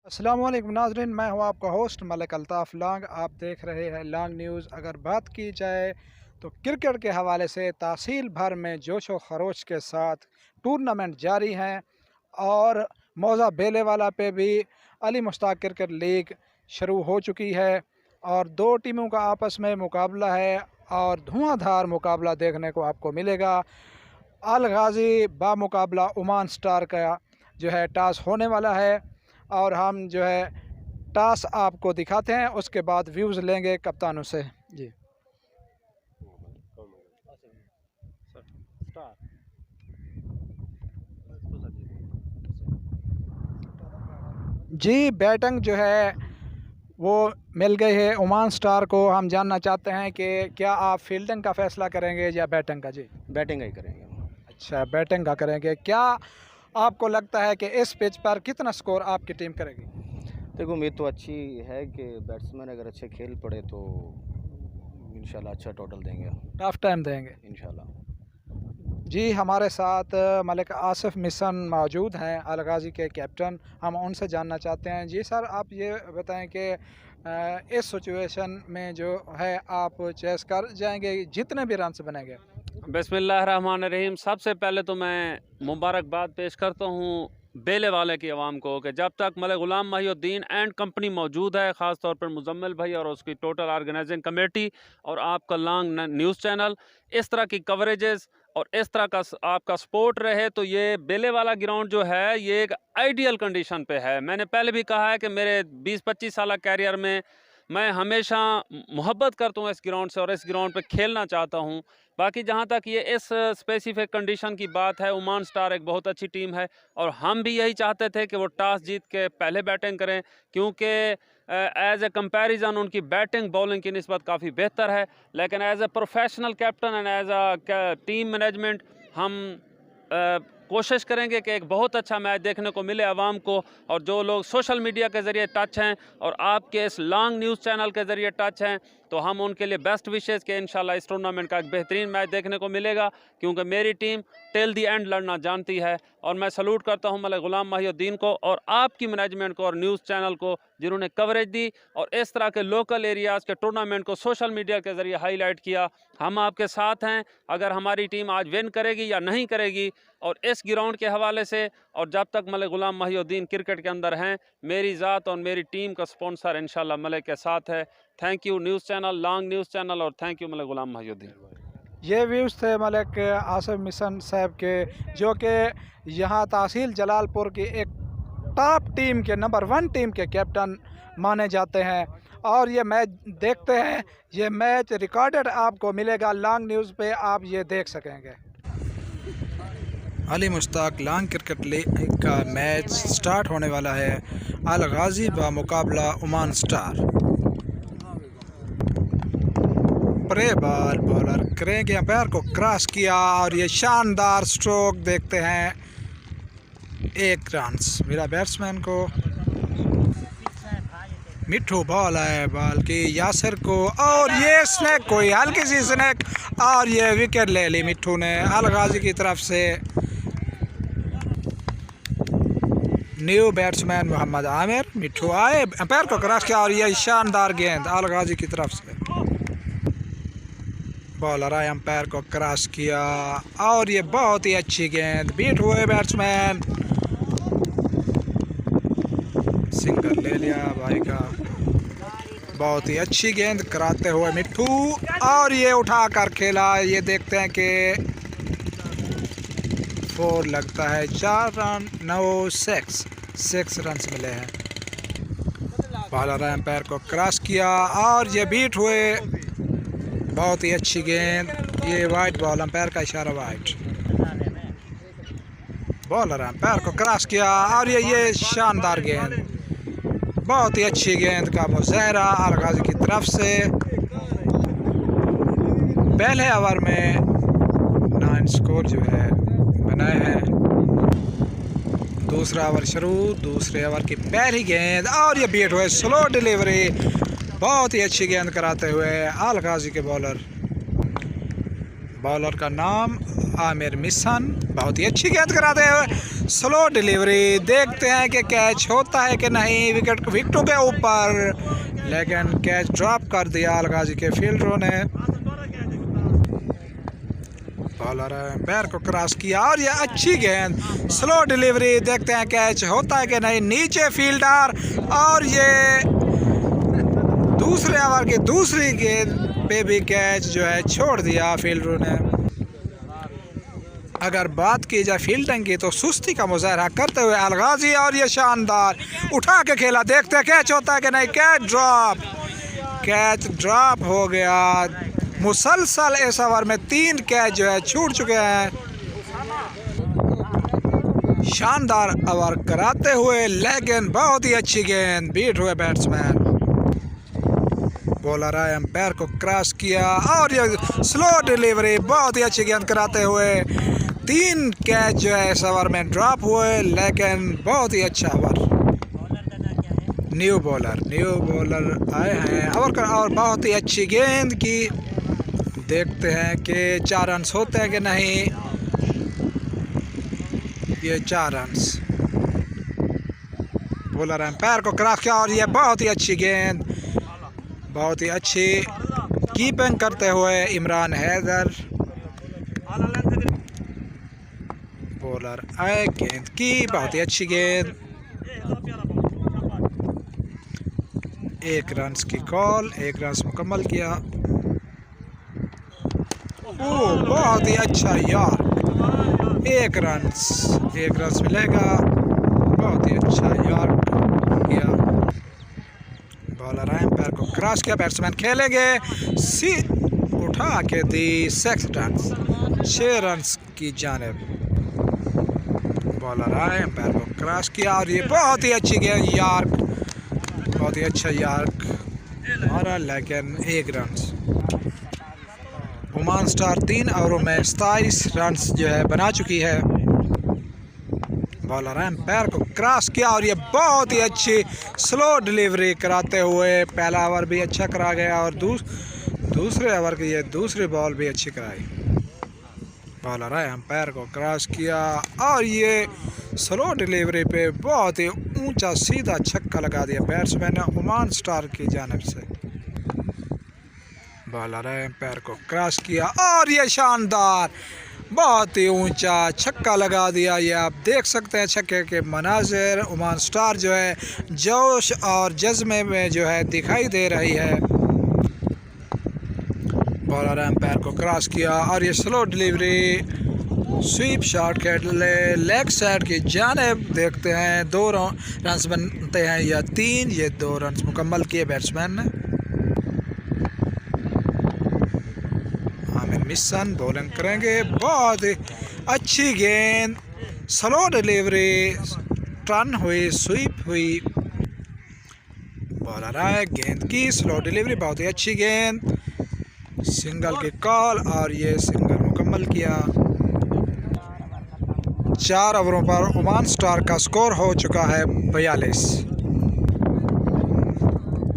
अस्सलाम वालेकुम नाज़रीन, मैं हूं आपका होस्ट मलिक अल्ताफ़ लॉन्ग। आप देख रहे हैं लॉन्ग न्यूज़। अगर बात की जाए तो क्रिकेट के हवाले से तहसील भर में जोश व खरोश के साथ टूर्नामेंट जारी हैं और मौज़ा बेलेवाला पे भी अली मुश्ताक क्रिकेट लीग शुरू हो चुकी है और दो टीमों का आपस में मुकाबला है और धुआंधार मुकाबला देखने को आपको मिलेगा। अल गाज़ी बामुकाबला ओमान स्टार का जो है टॉस होने वाला है और हम जो है टॉस आपको दिखाते हैं, उसके बाद व्यूज़ लेंगे कप्तानों से। जी बैटिंग जो है वो मिल गई है ओमान स्टार को। हम जानना चाहते हैं कि क्या आप फील्डिंग का फ़ैसला करेंगे या बैटिंग का? जी बैटिंग ही करेंगे। अच्छा, बैटिंग का करेंगे। क्या आपको लगता है कि इस पिच पर कितना स्कोर आपकी टीम करेगी? देखो, उम्मीद तो अच्छी है कि बैट्समैन अगर अच्छे खेल पड़े तो इंशाल्लाह अच्छा टोटल देंगे, टफ टाइम देंगे इंशाल्लाह। जी। हमारे साथ मलिक आसिफ मिशन मौजूद हैं, अल गाज़ी के कैप्टन। हम उनसे जानना चाहते हैं। जी सर, आप ये बताएं कि इस सिचुएशन में जो है आप चेस कर जाएंगे जितने भी रन्स बनेंगे? बिस्मिल्लाहिर्रहमानिर्रहीम। सबसे पहले तो मैं मुबारकबाद पेश करता हूँ बेले वाले की आवाम को कि जब तक मलिक ग़ुलाम महिउद्दीन एंड कंपनी मौजूद है, ख़ास तौर पर मुजम्मिल भाई और उसकी टोटल ऑर्गेनाइजिंग कमेटी और आपका लॉन्ग न्यूज़ चैनल इस तरह की कवरेजेस और इस तरह का आपका सपोर्ट रहे, तो ये बेले वाला ग्राउंड जो है ये एक आइडियल कंडीशन पे है। मैंने पहले भी कहा है कि मेरे 20-25 साल कैरियर में मैं हमेशा मोहब्बत करता हूँ इस ग्राउंड से और इस ग्राउंड पे खेलना चाहता हूँ। बाकी जहाँ तक ये इस स्पेसिफिक कंडीशन की बात है, ओमान स्टार एक बहुत अच्छी टीम है और हम भी यही चाहते थे कि वो टॉस जीत के पहले बैटिंग करें, क्योंकि एज ए कंपैरिजन उनकी बैटिंग बॉलिंग की निस्बत काफ़ी बेहतर है। लेकिन as a professional captain and as a team management हम कोशिश करेंगे कि एक बहुत अच्छा मैच देखने को मिले आवाम को। और जो लोग सोशल मीडिया के ज़रिए टच हैं और आपके इस लॉन्ग न्यूज़ चैनल के ज़रिए टच हैं, तो हम उनके लिए बेस्ट विशेज़ के इंशाल्लाह इस टूर्नामेंट का एक बेहतरीन मैच देखने को मिलेगा, क्योंकि मेरी टीम टिल दी एंड लड़ना जानती है। और मैं सलूट करता हूं मलिक ग़ुलाम महिउद्दीन को और आपकी मैनेजमेंट को और न्यूज़ चैनल को, जिन्होंने कवरेज दी और इस तरह के लोकल एरियाज़ के टूर्नामेंट को सोशल मीडिया के ज़रिए हाईलाइट किया। हम आपके साथ हैं अगर हमारी टीम आज विन करेगी या नहीं करेगी। और इस ग्राउंड के हवाले से और जब तक मलिक ग़ुलाम महिउद्दीन क्रिकेट के अंदर हैं, मेरी ज़ात और मेरी टीम का स्पॉन्सर इंशाल्लाह मलिक के साथ है। Thank you news channel, long news channel, और थैंक यू मलिक ग़ुलाम महिउद्दीन। ये व्यूज़ थे मलिक आसिफ मिशन साहब के, जो कि यहाँ तहसील जलालपुर की एक टॉप टीम के नंबर 1 टीम के कैप्टन माने जाते हैं। और ये मैच देखते हैं, ये मैच रिकॉर्डेड आपको मिलेगा लॉन्ग न्यूज़ पे, आप ये देख सकेंगे। Ali Mushtaq long cricket league का मैच स्टार्ट होने वाला है। अल गाज़ी बामुकाबला ओमान स्टार। प्रे बॉल बॉलर करेंगे, अंपायर को क्रॉस किया और ये शानदार स्ट्रोक देखते हैं, 1 रन मेरा बैट्समैन को। मिठू बॉल है बॉल की यासिर को और ये स्नैक, कोई हल्की सी स्नैक और ये विकेट ले ली मिठू ने अल गाज़ी की तरफ से। न्यू बैट्समैन मोहम्मद आमिर, मिठू आए, अंपायर को क्रॉस किया और ये शानदार गेंद अल गाज़ी की तरफ से। बॉलर आए, अंपायर को क्रॉस किया और ये बहुत ही अच्छी गेंद, बीट हुए बैट्समैन, सिंगल ले लिया भाई का। बहुत ही अच्छी गेंद कराते हुए मिठू और ये उठा कर खेला। ये देखते हैं कि 4 लगता है, 4 रन, 6 रन मिले हैं। बॉलर आए, अंपायर को क्रॉस किया और ये बीट हुए, बहुत ही अच्छी गेंद। ये वाइट बॉल, अंपायर का इशारा वाइट। बॉलर अंपायर को क्रॉस किया और ये शानदार गेंद, बहुत ही अच्छी गेंद का मुजाहरा अल गाज़ी की तरफ से। पहले ओवर में 9 स्कोर जो है बनाए हैं। दूसरा ओवर शुरू, दूसरे ओवर की पहली गेंद और ये बीट हुए, स्लो डिलीवरी, बहुत ही अच्छी गेंद कराते हुए अल गाज़ी के बॉलर। बॉलर का नाम आमिर मिशन, बहुत ही अच्छी गेंद कराते हुए स्लो डिलीवरी। देखते हैं कि कैच होता है कि नहीं विकेटों के ऊपर, लेकिन कैच ड्रॉप कर दिया अलगाजी के फील्डरों ने। बॉलर पैर को क्रॉस किया और ये अच्छी गेंद, स्लो डिलीवरी। देखते हैं कैच होता है कि नहीं, नीचे फील्डर, और ये दूसरे ओवर की दूसरी गेंद पे भी कैच जो है छोड़ दिया फील्डरों ने। अगर बात की जाए फील्डिंग की तो सुस्ती का मुजाहरा करते हुए अलगाजी, और ये शानदार उठा के खेला। देखते हैं कैच होता है कि नहीं, कैच ड्रॉप हो गया। मुसलसल इस ओवर में 3 कैच जो है छूट चुके हैं। शानदार ओवर कराते हुए, लेकिन बहुत ही अच्छी गेंद, बीट हुए बैट्समैन। बॉलर आए, एम्पायर को क्रॉस किया और ये स्लो डिलीवरी, बहुत ही अच्छी गेंद कराते हुए 3 कैच जो है इस ओवर में ड्रॉप हुए, लेकिन बहुत ही अच्छा ओवर। न्यू बॉलर आए हैं और बहुत ही अच्छी गेंद की। देखते हैं कि 4 रन्स होते हैं कि नहीं। ये 4 रन्स। बॉलर एम्पायर को क्रॉस किया और ये बहुत ही अच्छी गेंद, बहुत ही अच्छी कीपिंग करते हुए इमरान हैदर। बॉलर आए, गेंद की, बहुत ही अच्छी गेंद। 1 रन्स की कॉल, 1 रन्स मुकम्मल किया। ओह, बहुत ही अच्छा यार, 1 रन्स मिलेगा, बहुत ही अच्छा यार किया। बॉलर आए, पैर को क्रॉस किया, बैट्समैन खेलेंगे, उठा के दी 6 रन्स की जानिब। बॉलर आए, पैर को क्रॉस किया और ये बहुत ही अच्छी गेंद, यार्क, बहुत ही अच्छा यार्क मारा, लेकिन 1 रन्स। ओमान स्टार 3 ओवरों में 27 रन्स जो है बना चुकी है। बॉलर एम्पायर को क्रॉस किया और ये बहुत ही अच्छी स्लो डिलीवरी कराते हुए पहला ओवर भी अच्छा करा गया और दूसरे ओवर की ये दूसरी बॉल भी अच्छी कराई। बॉलर एम्पायर को क्रॉस किया और ये स्लो डिलीवरी पे बहुत ही ऊंचा सीधा छक्का लगा दिया बैट्समैन ने ओमान स्टार की जानिब से। बॉलर एम्पायर को क्रॉस किया और ये शानदार बहुत ही ऊंचा छक्का लगा दिया। ये आप देख सकते हैं छक्के के मनाजिर। ओमान स्टार जो है जोश और जज्बे में जो है दिखाई दे रही है। बॉलर एम्पायर को क्रॉस किया और ये स्लो डिलीवरी स्वीप शॉट के लेग साइड की जानिब। देखते हैं 2 रन्स बनते हैं या 3, ये 2 रन्स मुकम्मल किए बैट्समैन ने। आमिर मिशन बॉलिंग करेंगे, बहुत ही अच्छी गेंद, स्लो डिलीवरी, टर्न हुई, स्वीप हुई। बॉलर आए, गेंद की, स्लो डिलीवरी, बहुत ही अच्छी गेंद, सिंगल की कॉल और ये सिंगल मुकम्मल किया। 4 ओवरों पर ओमान स्टार का स्कोर हो चुका है 42।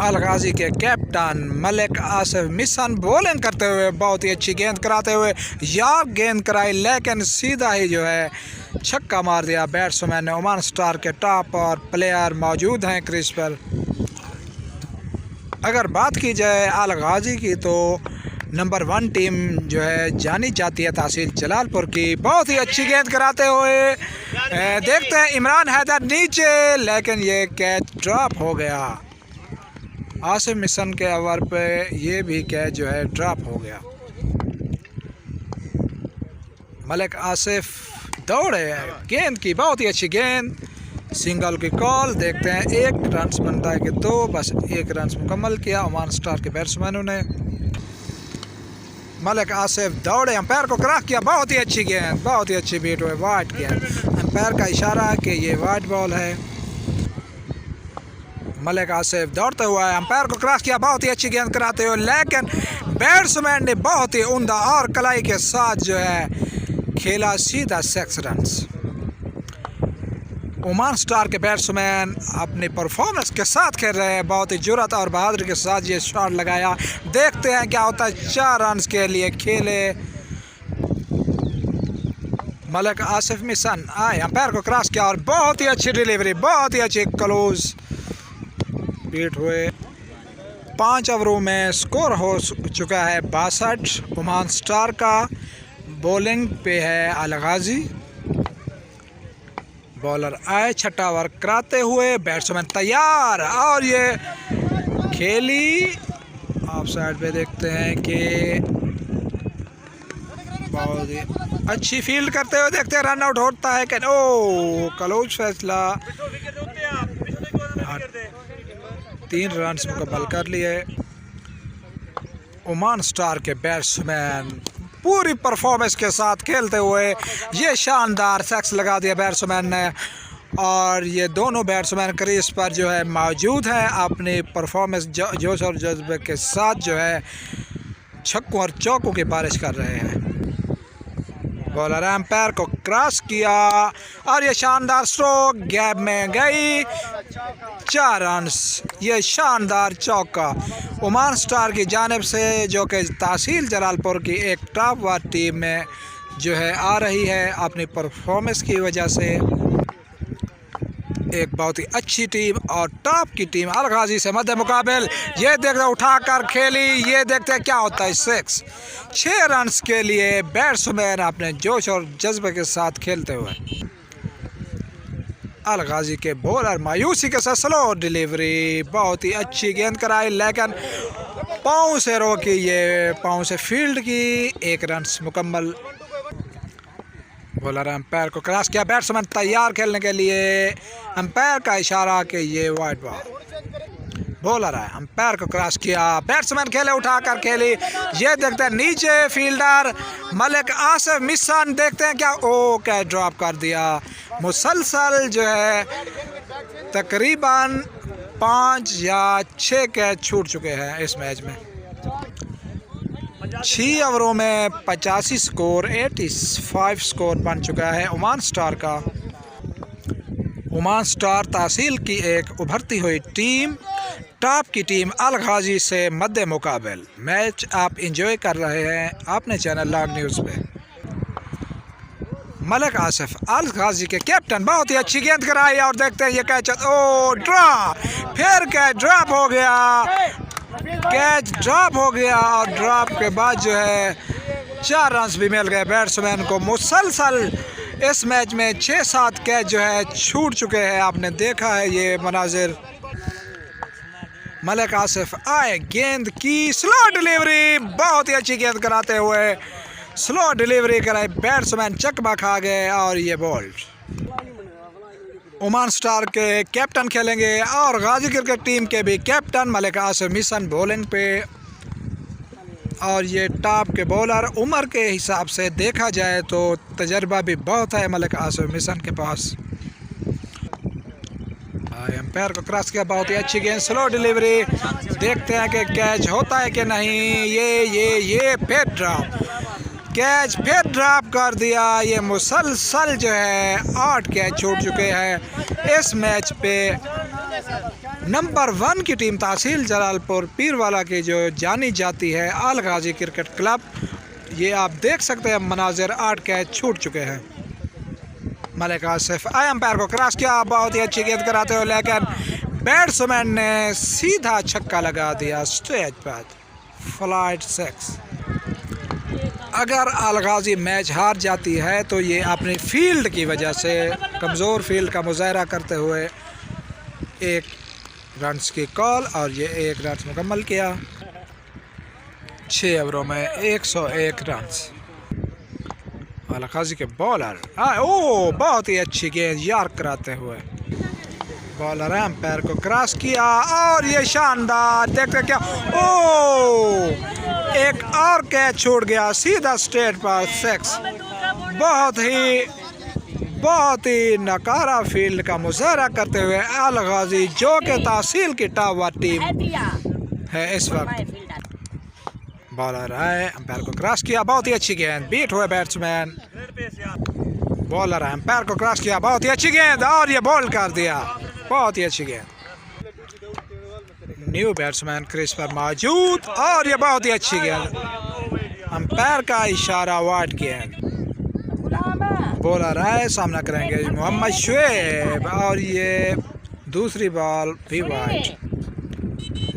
अलगाजी के captain Malik Asif mission bowling करते हुए बहुत ही अच्छी गेंद कराते हुए यार गेंद कराई, लेकिन सीधा ही जो है छक्का मार दिया बैट्समैन ने। ओमान स्टार के टॉप और प्लेयर मौजूद हैं क्रीज पर। अगर बात की जाए अलगाजी की तो नंबर 1 टीम जो है जानी जाती है तहसील जलालपुर की। बहुत ही अच्छी गेंद कराते हुए देखते हैं इमरान हैदर नीचे, लेकिन ये कैच ड्रॉप हो गया। आसिफ मिशन के ओवर पे ये भी कैच जो है ड्रॉप हो गया। मलिक आसिफ दौड़े, गेंद की, बहुत ही अच्छी गेंद, सिंगल की कॉल। देखते हैं 1 रन बनता है कि 2, बस 1 रन मुकम्मल किया ओमान स्टार के बैट्समैनों ने। मलिक आसिफ दौड़े, एम्पायर को क्रॉस किया, बहुत ही अच्छी गेंद, बहुत ही अच्छी बीट हुई, वाइड गेंद। एम्पायर का इशारा है कि ये वाइड बॉल है। मलिक आसिफ दौड़ते हुआ एम्पायर को क्रॉस किया, बहुत ही अच्छी गेंद कराते हुए, लेकिन बैट्समैन ने बहुत ही उम्दा और कलाई के साथ जो है खेला सीधा 6 रन्स। ओमान स्टार के बैट्समैन अपनी परफॉर्मेंस के साथ खेल रहे हैं, बहुत ही जुर्रत और बहादुरी के साथ ये शॉट लगाया। देखते हैं क्या होता है। 4 रन्स के लिए खेले मलिक आसिफ मिशन आए, अंपायर को क्रॉस किया और बहुत ही अच्छी डिलीवरी, बहुत ही अच्छी क्लोज बीट हुए। 5 ओवरों में स्कोर हो चुका है 62। ओमान स्टार का बॉलिंग पे है अलगाजी। बॉलर आए, छठा ओवर कराते हुए, बैट्समैन तैयार और ये खेली ऑफ साइड पे। देखते हैं कि बहुत ही अच्छी फील्ड करते हुए देखते हैं रन आउट होता है कि ओ क्लोज फैसला। 3 रन मुकम्मल कर लिए। ओमान स्टार के बैट्समैन पूरी परफॉर्मेंस के साथ खेलते हुए ये शानदार सिक्स लगा दिया बैट्समैन ने, और ये दोनों बैट्समैन क्रीज पर जो है मौजूद हैं, अपनी परफॉर्मेंस जोश और जज्बे के साथ जो है छक्कों और चौकों की बारिश कर रहे हैं। बॉलर एम्पायर को क्रॉस किया और ये शानदार स्ट्रोक गैप में गई। 4 रन्स, ये शानदार चौका ओमान स्टार की जानिब से, जो कि तहसील जलालपुर की एक टॉप वार टीम में जो है आ रही है अपनी परफॉर्मेंस की वजह से। एक बहुत ही अच्छी टीम और टॉप की टीम अलगाजी से मध्य मुकाबल। ये देखते उठाकर खेली, ये देखते क्या होता है 6 रन्स के लिए बैट्समैन अपने जोश और जज्बे के साथ खेलते हुए। अलगाजी के बॉलर मायूसी के साथ स्लो डिलीवरी, बहुत ही अच्छी गेंद कराई लेकिन पाँव से रोकी, ये पाँव से फील्ड की। 1 रन्स मुकम्मल। बॉलर अंपायर को क्रॉस किया, बैट्समैन तैयार खेलने के लिए। अंपायर का इशारा कि ये वाइड बॉल। बॉलर है, अंपायर को क्रॉस किया, बैट्समैन खेले, उठाकर खेली। ये देखते हैं नीचे फील्डर मलिक आसिफ मिशन, देखते हैं क्या ओ कैच ड्रॉप कर दिया। मुसलसल जो है तकरीबन 5 या 6 कैच छूट चुके हैं इस मैच में। 6 ओवरों में 85 स्कोर, 85 स्कोर बन चुका है ओमान स्टार का। ओमान स्टार तहसील की एक उभरती हुई टीम, टॉप की टीम अलगाजी से मध्य मुकाबल। मैच आप एंजॉय कर रहे हैं अपने चैनल लॉन्ग न्यूज़ पे। मलिक आसिफ अलगाजी के कैप्टन, बहुत ही अच्छी गेंद कराई और देखते हैं ये कैच, ओ ड्रॉप, फिर कैच ड्रॉप हो गया। कैच ड्रॉप हो गया और ड्रॉप के बाद जो है 4 रन्स भी मिल गए बैट्समैन को। मुसलसल इस मैच में 6-7 कैच जो है छूट चुके हैं, आपने देखा है ये मनाजिर। मलिक आसिफ आए, गेंद की स्लो डिलीवरी, बहुत ही अच्छी गेंद कराते हुए स्लो डिलीवरी कराई, बैट्समैन चकमा खा गए और ये बॉल्ड। ओमान स्टार के कैप्टन खेलेंगे और गाजी क्रिकेट टीम के भी captain Malik Asif mission bowling पे। और ये टॉप के बॉलर उम्र के हिसाब से देखा जाए तो तजर्बा भी बहुत है मलिक आसिफ मिशन के पास। एम्पायर को क्रॉस किया, बहुत ही अच्छी गेंद, स्लो डिलीवरी, देखते हैं कि कैच होता है कि नहीं। ये फिर ड्रॉप, कैच फिर ड्रॉप कर दिया। ये मुसलसल जो है 8 कैच छूट चुके हैं इस मैच पे। नंबर 1 की टीम तहसील जलालपुर पीरवाला की जो जानी जाती है अलगाजी क्रिकेट क्लब, ये आप देख सकते हैं मनाजिर, 8 कैच छूट चुके हैं। मलिक आसिफ आए, अंपायर को क्रॉस किया, बहुत ही अच्छी गेंद कराते हुए लेकिन बैट्समैन ने सीधा छक्का लगा दिया स्ट्रेट पर, फ्लाइट 6। अगर अलगाजी मैच हार जाती है तो ये अपनी फील्ड की वजह से, कमज़ोर फील्ड का मुजाहरा करते हुए 1 रन्स की कॉल और ये 1 रन मुकम्मल किया। 6 ओवरों में 101 रन्स। अलगाजी के बॉलर ओ बहुत ही अच्छी गेंद यार कराते हुए, बॉलर एम्पायर को क्रॉस किया और ये शानदार, देखते क्या ओ एक और कैच छूट गया सीधा स्ट्रेट पर 6। बहुत ही नकारा फील्ड का मुजाहरा करते हुए अलगाजी, जो कि तहसील की टॉप वार टीम है इस वक्त। बॉलर आए, अंपायर को क्रॉस किया, बहुत ही अच्छी गेंद, बीट हुए बैट्समैन। बॉलर है, अंपायर को क्रॉस किया, बहुत ही अच्छी गेंद और ये बॉल कर दिया, बहुत ही अच्छी गेंद। न्यू बैट्समैन क्रीज पर मौजूद और ये बहुत ही अच्छी गेंद, अंपायर का इशारा वाइड गेंद। बॉलर है, सामना करेंगे मोहम्मद शुएब और ये दूसरी बॉल भी वाइड।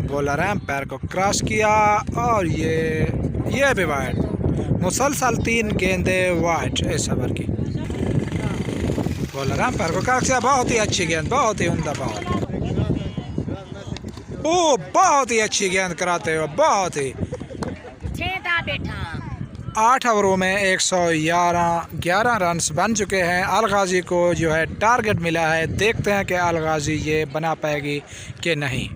बॉलर एम्पायर को क्रॉस किया और ये भी वाइड। मुसलसल 3 गेंदें वाइड इस ओवर की। बॉलर एम्पायर को क्रॉस किया, बहुत ही अच्छी गेंद, बहुत ही उम्दा बॉल। ओ बहुत ही अच्छी गेंद कराते हो, बहुत ही। 8 ओवरों में 111 रन्स बन चुके हैं। अलगाजी को जो है टारगेट मिला है, देखते हैं कि अलगाजी ये बना पाएगी कि नहीं।